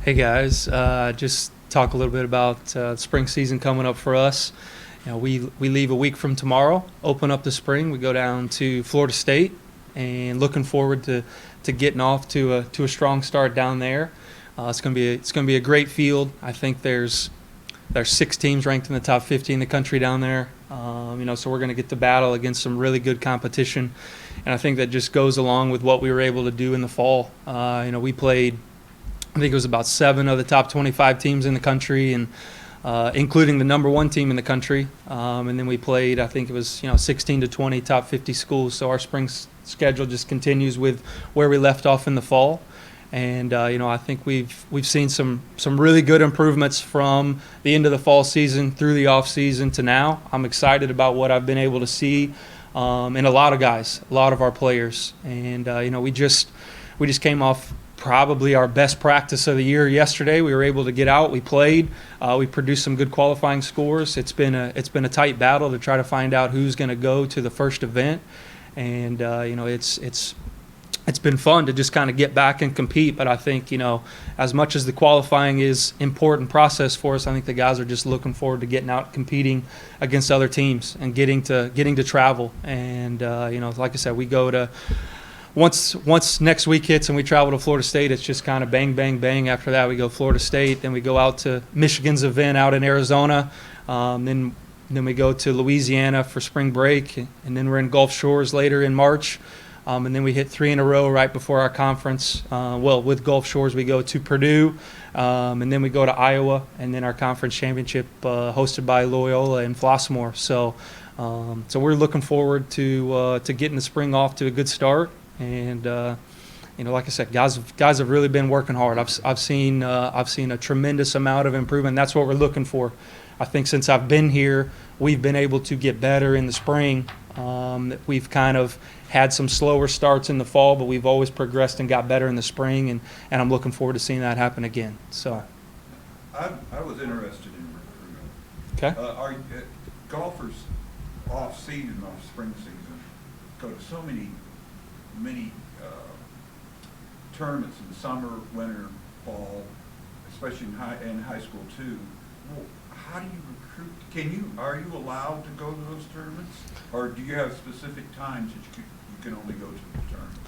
Hey guys, just talk a little bit about spring season coming up for us. We leave a week from tomorrow, open up the spring. We go down to Florida State, and looking forward to getting off to a strong start down there. It's gonna be a great field. I think there's 6 teams ranked in the top 50 in the country down there. So we're gonna get to battle against some really good competition, and I think that just goes along with what we were able to do in the fall. We played, I think it was about 7 of the top 25 teams in the country, and including the number 1 team in the country. And then we played, I think it was 16 to 20 top 50 schools. So our spring schedule just continues with where we left off in the fall. And I think we've seen some really good improvements from the end of the fall season through the off season to now. I'm excited about what I've been able to see in a lot of guys, a lot of our players. And we just came off probably our best practice of the year yesterday. We were able to get out. We played. We produced some good qualifying scores. It's been a tight battle to try to find out who's going to go to the first event, and it's been fun to just kind of get back and compete. But I think as much as the qualifying is important process for us, I think the guys are just looking forward to getting out, competing against other teams, and getting to travel. And like I said, we go to. Once next week hits and we travel to Florida State, it's just kind of bang, bang, bang. After that, we go Florida State. Then we go out to Michigan's event out in Arizona. Then we go to Louisiana for spring break. And then we're in Gulf Shores later in March. And then we hit 3 in a row right before our conference. With Gulf Shores, we go to Purdue. And then we go to Iowa. And then our conference championship hosted by Loyola in Flossmoor. So we're looking forward to getting the spring off to a good start. And like I said, guys have really been working hard. I've seen a tremendous amount of improvement. That's what we're looking for. I think since I've been here, we've been able to get better in the spring. We've kind of had some slower starts in the fall, but we've always progressed and got better in the spring. And I'm looking forward to seeing that happen again. So, I was interested in recruiting. Okay. Our golfers off season, off spring season, go to so many tournaments in summer, winter, fall, especially in high school too. Well, how do you recruit? Are you allowed to go to those tournaments, or do you have specific times that you can only go to the tournaments?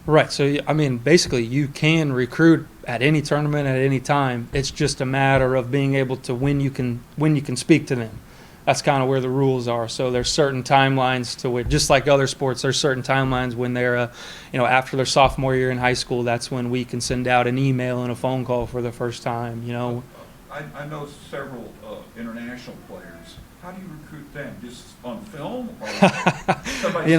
Right. So basically, you can recruit at any tournament at any time. It's just a matter of being able to when you can speak to them. That's kind of where the rules are. So there's certain timelines to it. Just like other sports, there's certain timelines when they're, after their sophomore year in high school. That's when we can send out an email and a phone call for the first time. I know several international players. How do you recruit them? Just on film, or somebody?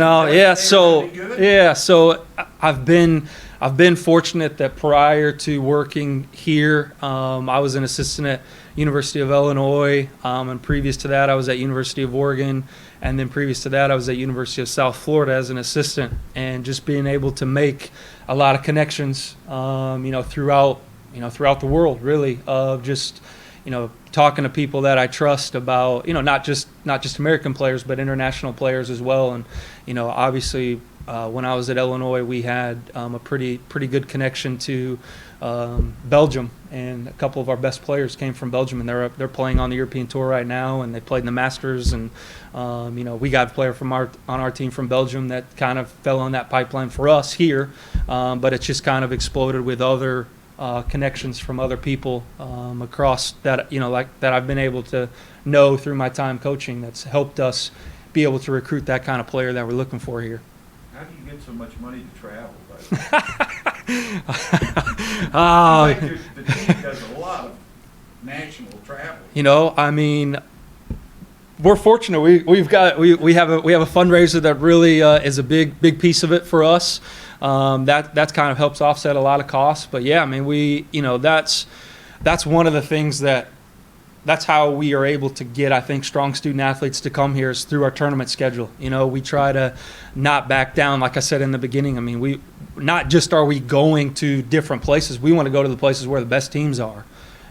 So I've been fortunate that prior to working here, I was an assistant at University of Illinois, and previous to that I was at University of Oregon, and then previous to that I was at University of South Florida as an assistant, and just being able to make a lot of connections throughout the world, really, of just talking to people that I trust about not just American players but international players as well. And obviously when I was at Illinois, we had a pretty good connection to Belgium, and a couple of our best players came from Belgium, and they're playing on the European Tour right now, and they played in the Masters. And we got a player on our team from Belgium that kind of fell on that pipeline for us here, but it's just kind of exploded with other connections from other people across that that I've been able to know through my time coaching. That's helped us be able to recruit that kind of player that we're looking for here. How do you get so much money to travel? The team does a lot of national travel. We're fortunate. We have a fundraiser that really is a big piece of it for us. That kind of helps offset a lot of costs. But yeah, that's one of the things that's how we are able to get, I think, strong student athletes to come here, is through our tournament schedule. We try to not back down. Like I said in the beginning, we not just are we going to different places, we want to go to the places where the best teams are.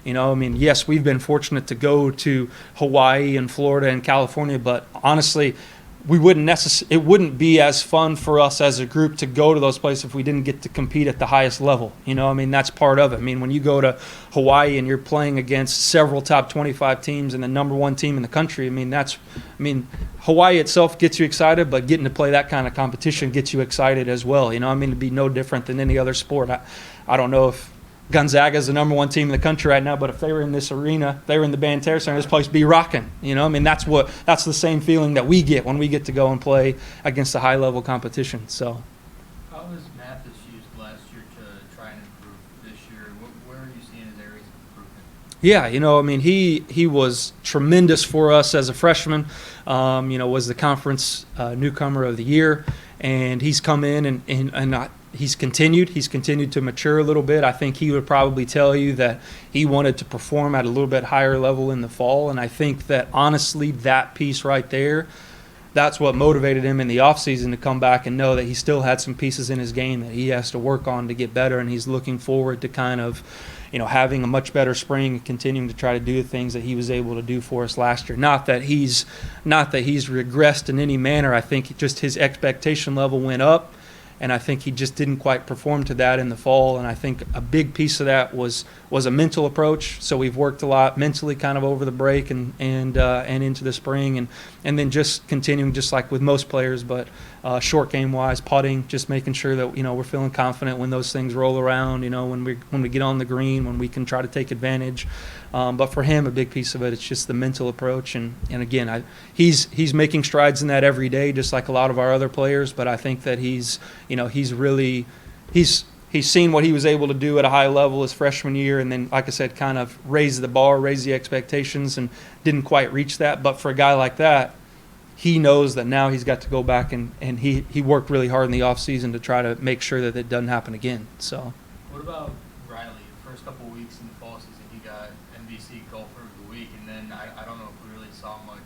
Yes, we've been fortunate to go to Hawaii and Florida and California, but honestly, it wouldn't be as fun for us as a group to go to those places if we didn't get to compete at the highest level. You know, I mean, that's part of it. I mean, when you go to Hawaii and you're playing against several top 25 teams and the number one team in the country, Hawaii itself gets you excited, but getting to play that kind of competition gets you excited as well. You know, I mean, it'd be no different than any other sport. I don't know if Gonzaga is the number one team in the country right now, but if they were in this arena, if they were in the Banterra Center, this place would be rocking. You know, I mean, that's the same feeling that we get when we get to go and play against a high-level competition. So, how was Mathis used last year to try and improve this year? Where are you seeing his areas of improvement? yeah, you know, I mean, he was tremendous for us as a freshman. You know, was the conference newcomer of the year, and he's come in and he's continued to mature a little bit. I think he would probably tell you that he wanted to perform at a little bit higher level in the fall, and I think that honestly that piece right there, that's what motivated him in the offseason to come back and know that he still had some pieces in his game that he has to work on to get better, and he's looking forward to kind of, you know, having a much better spring and continuing to try to do the things that he was able to do for us last year. Not that he's regressed in any manner. I think just his expectation level went up, and I think he just didn't quite perform to that in the fall. And I think a big piece of that was a mental approach. So we've worked a lot mentally kind of over the break and into the spring, and then just continuing just like with most players, but short game wise, putting, just making sure that, you know, we're feeling confident when those things roll around, you know, when we get on the green, when we can try to take advantage. But for him, a big piece of it, it's just the mental approach. And again, he's making strides in that every day, just like a lot of our other players. But I think that he's seen what he was able to do at a high level his freshman year, and then, like I said, kind of raised the bar, raised the expectations, and didn't quite reach that. But for a guy like that, he knows that now he's got to go back and he worked really hard in the offseason to try to make sure that it doesn't happen again. So, what about Riley? The first couple of weeks in the fall season, he got NBC Golfer of the Week, and then I don't know if we really saw much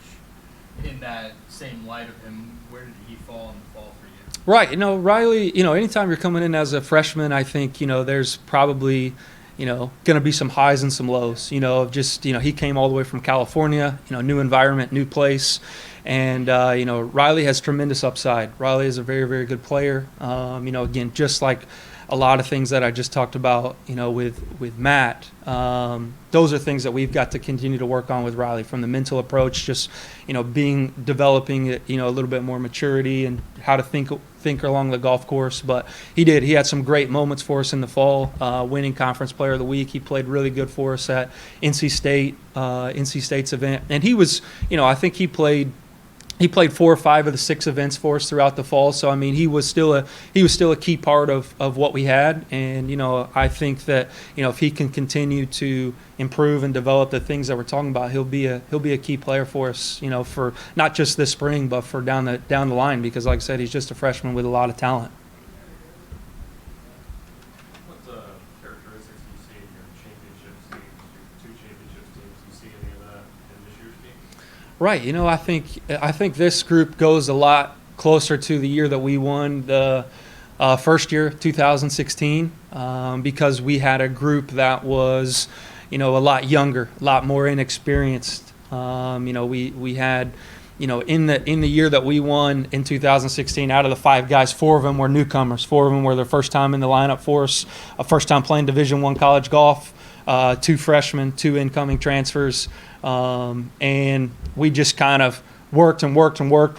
in that same light of him. Where did he fall in the fall for you? Right. You know, Riley, you know, anytime you're coming in as a freshman, I think, you know, there's probably, you know, going to be some highs and some lows, you know, just, you know, he came all the way from California, you know, new environment, new place. And, you know, Riley has tremendous upside. Riley is a very, very good player. You know, again, just like a lot of things that I just talked about, you know, with Matt, those are things that we've got to continue to work on with Riley, from the mental approach, just, you know, developing, you know, a little bit more maturity and how to think along the golf course. But he had some great moments for us in the fall, winning Conference Player of the Week. He played really good for us at NC State's event. And he was, you know, I think he played 4 or 5 of the 6 events for us throughout the fall. So I mean, he was still a key part of what we had. And you know, I think that, you know, if he can continue to improve and develop the things that we're talking about, he'll be a key player for us. You know, for not just this spring, but for down the line. Because like I said, he's just a freshman with a lot of talent. What characteristics do you see in your championship teams, your 2 championship teams? Do you see any of that in this year's team? Right. You know, I think this group goes a lot closer to the year that we won the first year, 2016, because we had a group that was, you know, a lot younger, a lot more inexperienced. You know, we had, you know, in the year that we won in 2016, out of the 5 guys, 4 of them were newcomers. 4 of them were their first time in the lineup for us, first time playing Division I college golf. 2 freshmen, 2 incoming transfers, and we just kind of worked,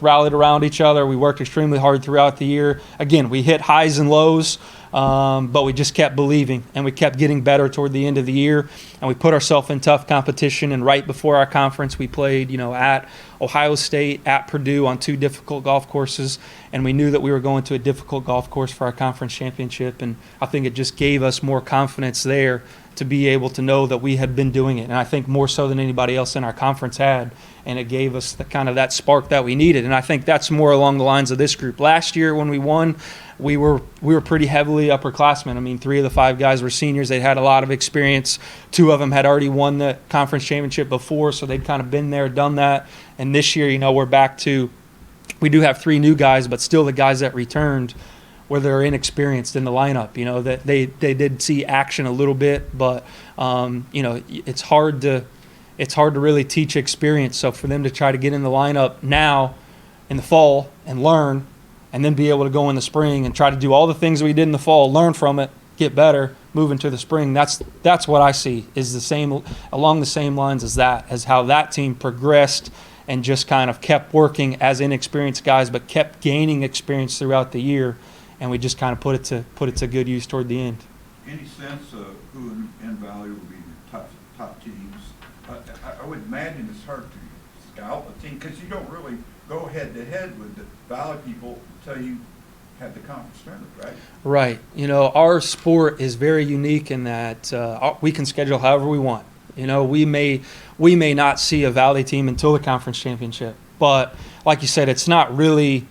rallied around each other. We worked extremely hard throughout the year. Again, we hit highs and lows, but we just kept believing, and we kept getting better toward the end of the year, and we put ourselves in tough competition. And right before our conference, we played, you know, at Ohio State, at Purdue on 2 difficult golf courses, and we knew that we were going to a difficult golf course for our conference championship. And I think it just gave us more confidence there to be able to know that we had been doing it, and I think more so than anybody else in our conference had. And it gave us the kind of that spark that we needed. And I think that's more along the lines of this group. Last year when we won, we were pretty heavily upperclassmen. I mean, 3 of the 5 guys were seniors. They had a lot of experience. 2 of them had already won the conference championship before, so they'd kind of been there, done that. And this year, you know, we're back to, we do have 3 new guys, but still the guys that returned, where they're inexperienced in the lineup, you know, that they did see action a little bit, but you know, it's hard to really teach experience. So for them to try to get in the lineup now in the fall and learn, and then be able to go in the spring and try to do all the things we did in the fall, learn from it, get better, move into the spring. That's what I see is the same, along the same lines as that, as how that team progressed and just kind of kept working as inexperienced guys, but kept gaining experience throughout the year, and we just kind of put it to good use toward the end. Any sense of who in Valley will be the top teams? I would imagine it's hard to scout a team because you don't really go head to head with the Valley people until you have the conference tournament, right? Right. You know, our sport is very unique in that we can schedule however we want. You know, we may not see a Valley team until the conference championship, but like you said, it's not really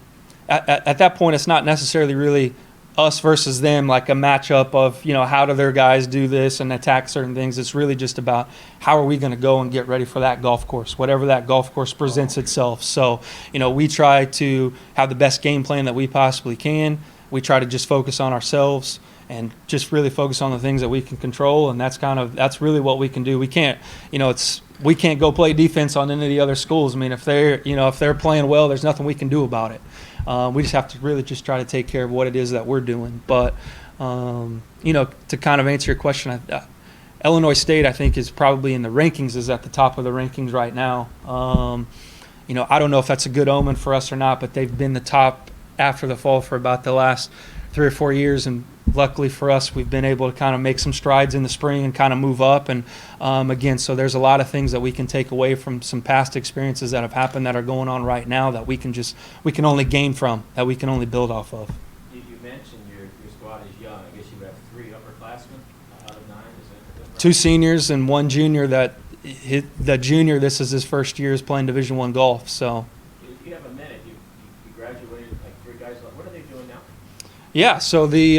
at that point. It's not necessarily really us versus them, like a matchup of, you know, how do their guys do this and attack certain things. It's really just about how are we going to go and get ready for that golf course, whatever that golf course presents itself. So, you know, we try to have the best game plan that we possibly can. We try to just focus on ourselves and just really focus on the things that we can control, and that's really what we can do. We can't go play defense on any of the other schools. I mean, if they're playing well, there's nothing we can do about it. We just have to really just try to take care of what it is that we're doing. But you know, to kind of answer your question, Illinois State, I think, is probably in the rankings, is at the top of the rankings right now. You know, I don't know if that's a good omen for us or not, but they've been the top after the fall for about the last 3 or 4 years, and luckily for us, we've been able to kind of make some strides in the spring and kind of move up. And again, so there's a lot of things that we can take away from some past experiences that have happened that are going on right now that we can only gain from, that we can only build off of. You mentioned your squad is young. I guess you have 3 upperclassmen out of 9. Is that right? 2 seniors and 1 junior. The junior, this is his first year is playing Division I golf. So. If you have a minute, you graduated like 3 guys. What are they doing now? Yeah, so the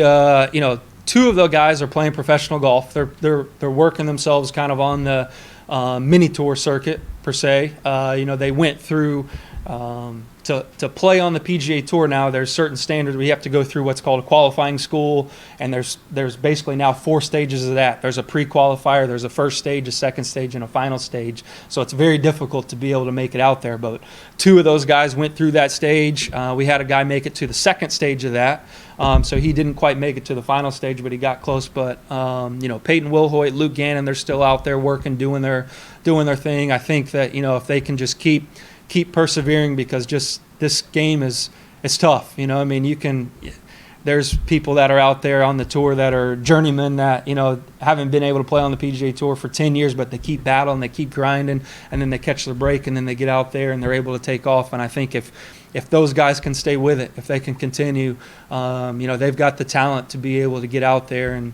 2 of the guys are playing professional golf. They're working themselves kind of on the mini tour circuit per se. They went through to play on the PGA Tour now. There's certain standards. We have to go through what's called a qualifying school, and there's basically now 4 stages of that. There's a pre-qualifier, there's a first stage, a second stage, and a final stage. So it's very difficult to be able to make it out there. But 2 of those guys went through that stage. We had a guy make it to the second stage of that. So he didn't quite make it to the final stage, but he got close. But Peyton Wilhoit, Luke Gannon, they're still out there working, doing their thing. I think that if they can just keep persevering, because just this game it's tough. I mean, there's people that are out there on the tour that are journeymen that haven't been able to play on the PGA Tour for 10 years, but they keep battling, they keep grinding, and then they catch the break, and then they get out there and they're able to take off. And I think if those guys can stay with it, if they can continue, they've got the talent to be able to get out there. And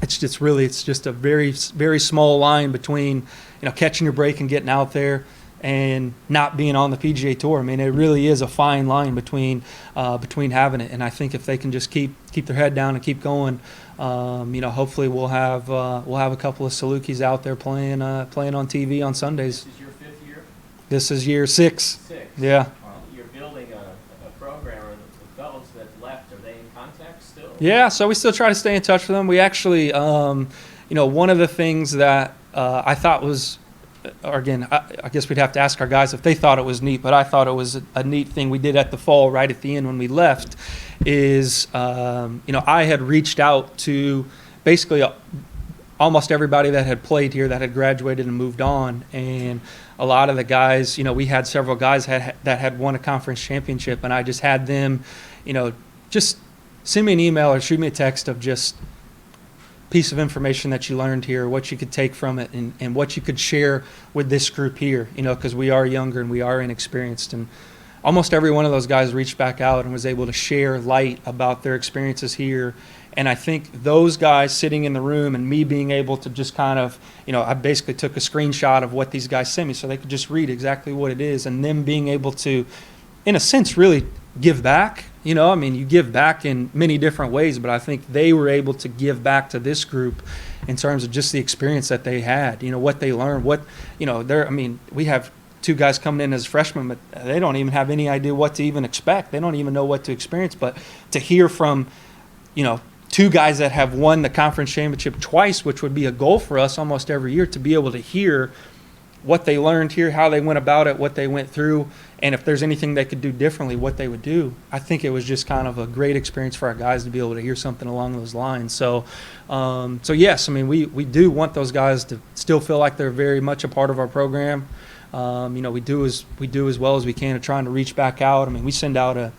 it's just a very, very small line between catching your break and getting out there and not being on the PGA Tour. I mean, it really is a fine line between having it. And I think if they can just keep their head down and keep going, hopefully we'll have a couple of Salukis out there playing on TV on Sundays. This is your 5th year? This is year 6. 6. Yeah. You're building a program, or the fellows that left, are they in contact still? Yeah, so we still try to stay in touch with them. We actually, one of the things that I thought was, or again, I guess we'd have to ask our guys if they thought it was neat, but I thought it was a neat thing we did at the fall, right at the end when we left, is, I had reached out to basically almost everybody that had played here, that had graduated and moved on. And a lot of the guys, we had several guys that had won a conference championship, and I just had them, just send me an email or shoot me a text of just piece of information that you learned here, what you could take from it, and what you could share with this group here, because we are younger and we are inexperienced. And almost every one of those guys reached back out and was able to share light about their experiences here. And I think those guys sitting in the room and me being able to just kind of, I basically took a screenshot of what these guys sent me so they could just read exactly what it is, and them being able to, in a sense, really give back. You give back in many different ways, but I think they were able to give back to this group in terms of just the experience that they had, what they learned, we have 2 guys coming in as freshmen, but they don't even have any idea what to even expect. They don't even know what to experience, but to hear from, 2 guys that have won the conference championship twice, which would be a goal for us almost every year, to be able to hear what they learned here, how they went about it, what they went through, and if there's anything they could do differently, what they would do. I think it was just kind of a great experience for our guys to be able to hear something along those lines. So yes, I mean, we do want those guys to still feel like they're very much a part of our program. We do as well as we can at trying to reach back out. I mean, we send out a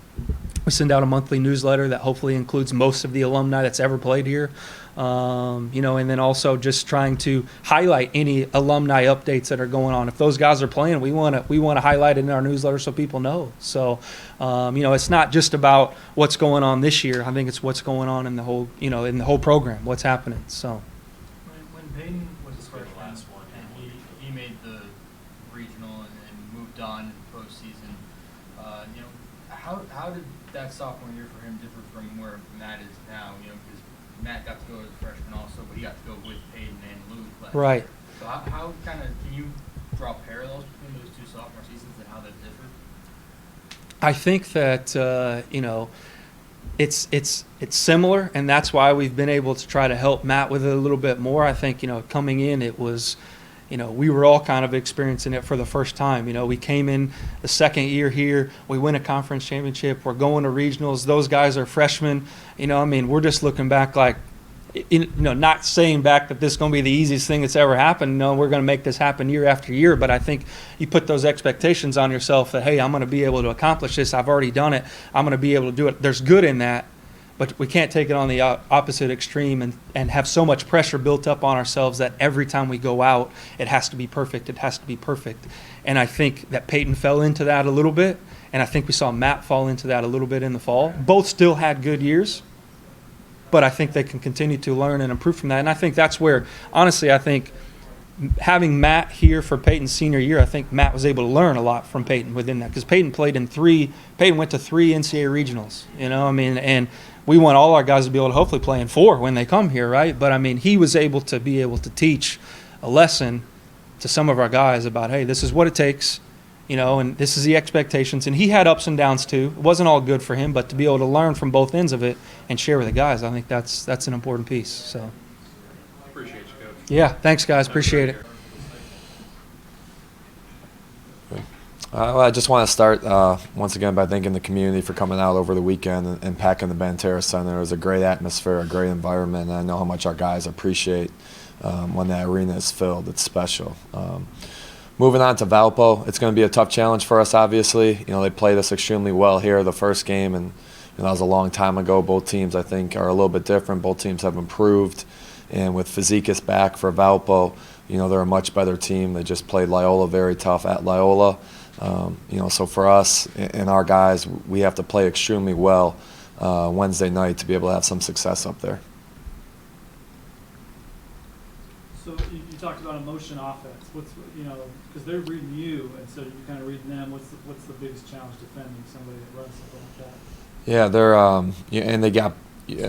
monthly newsletter that hopefully includes most of the alumni that's ever played here. And then also just trying to highlight any alumni updates that are going on. If those guys are playing, we want to highlight it in our newsletter so people know. So, it's not just about what's going on this year. I think it's what's going on in the whole program, what's happening. So. When Peyton was a freshman and he made the regional and moved on in the postseason, how did that sophomore year for him differ from where Matt is now? Because Matt got to go as a freshman also, but he got to go with Peyton and Luke last Right. year. So how kind of can you draw parallels between those two sophomore seasons and how they've differed? I think that it's similar, and that's why we've been able to try to help Matt with it a little bit more. I think coming in, it was we were all kind of experiencing it for the first time. We came in the second year here, we win a conference championship, we're going to regionals. Those guys are freshmen. We're just looking back like, not saying back that this is going to be the easiest thing that's ever happened. No, we're going to make this happen year after year. But I think you put those expectations on yourself that, hey, I'm going to be able to accomplish this. I've already done it. I'm going to be able to do it. There's good in that, but we can't take it on the opposite extreme and have so much pressure built up on ourselves that every time we go out, it has to be perfect. It has to be perfect. And I think that Peyton fell into that a little bit, and I think we saw Matt fall into that a little bit in the fall. Both still had good years, but I think they can continue to learn and improve from that. And I think that's where, honestly, I think having Matt here for Peyton's senior year, I think Matt was able to learn a lot from Peyton within that, because Peyton went to 3 NCAA regionals, and we want all our guys to be able to hopefully play in 4 when they come here, right? But he was able to teach a lesson to some of our guys about, hey, this is what it takes, and this is the expectations. And he had ups and downs too. It wasn't all good for him, but to be able to learn from both ends of it and share with the guys, I think that's an important piece. So. Appreciate you, Coach. Yeah, thanks, guys. Appreciate it. Well, I just want to start once again by thanking the community for coming out over the weekend and packing the Banterra Center. It was a great atmosphere, a great environment, and I know how much our guys appreciate when that arena is filled. It's special. Moving on to Valpo, it's going to be a tough challenge for us, obviously. They played us extremely well here the first game, and that was a long time ago. Both teams, I think, are a little bit different. Both teams have improved, and with Fazekas back for Valpo, they're a much better team. They just played Loyola very tough at Loyola. So for us and our guys, we have to play extremely well Wednesday night to be able to have some success up there. So you talked about emotion offense. Because they're reading you, and so you're kind of reading them. What's the biggest challenge defending somebody that runs something like that? Yeah, they're and they got,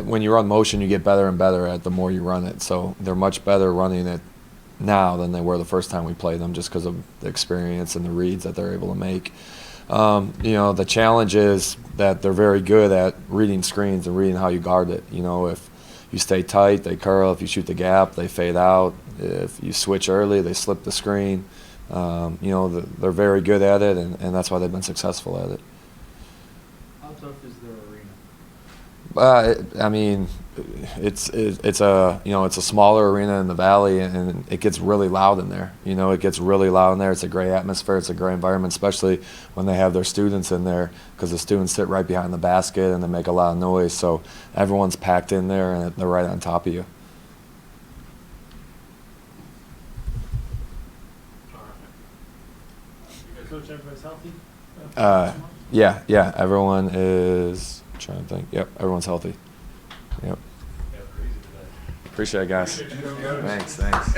when you run motion, you get better and better at the more you run it. So they're much better running it now than they were the first time we played them, just because of the experience and the reads that they're able to make. The challenge is that they're very good at reading screens and reading how you guard it. If you stay tight, they curl. If you shoot the gap, they fade out. If you switch early, they slip the screen. They're very good at it, and that's why they've been successful at it. How tough is their arena? It's a smaller arena in the valley, and it gets really loud in there. It gets really loud in there. It's a great atmosphere. It's a great environment, especially when they have their students in there, because the students sit right behind the basket and they make a lot of noise. So everyone's packed in there, and they're right on top of you. Coach, everybody's healthy? Yeah. Everyone is, I'm trying to think. Yep, everyone's healthy. Yep. Yeah, crazy today. Appreciate it, guys. Appreciate you guys. Thanks.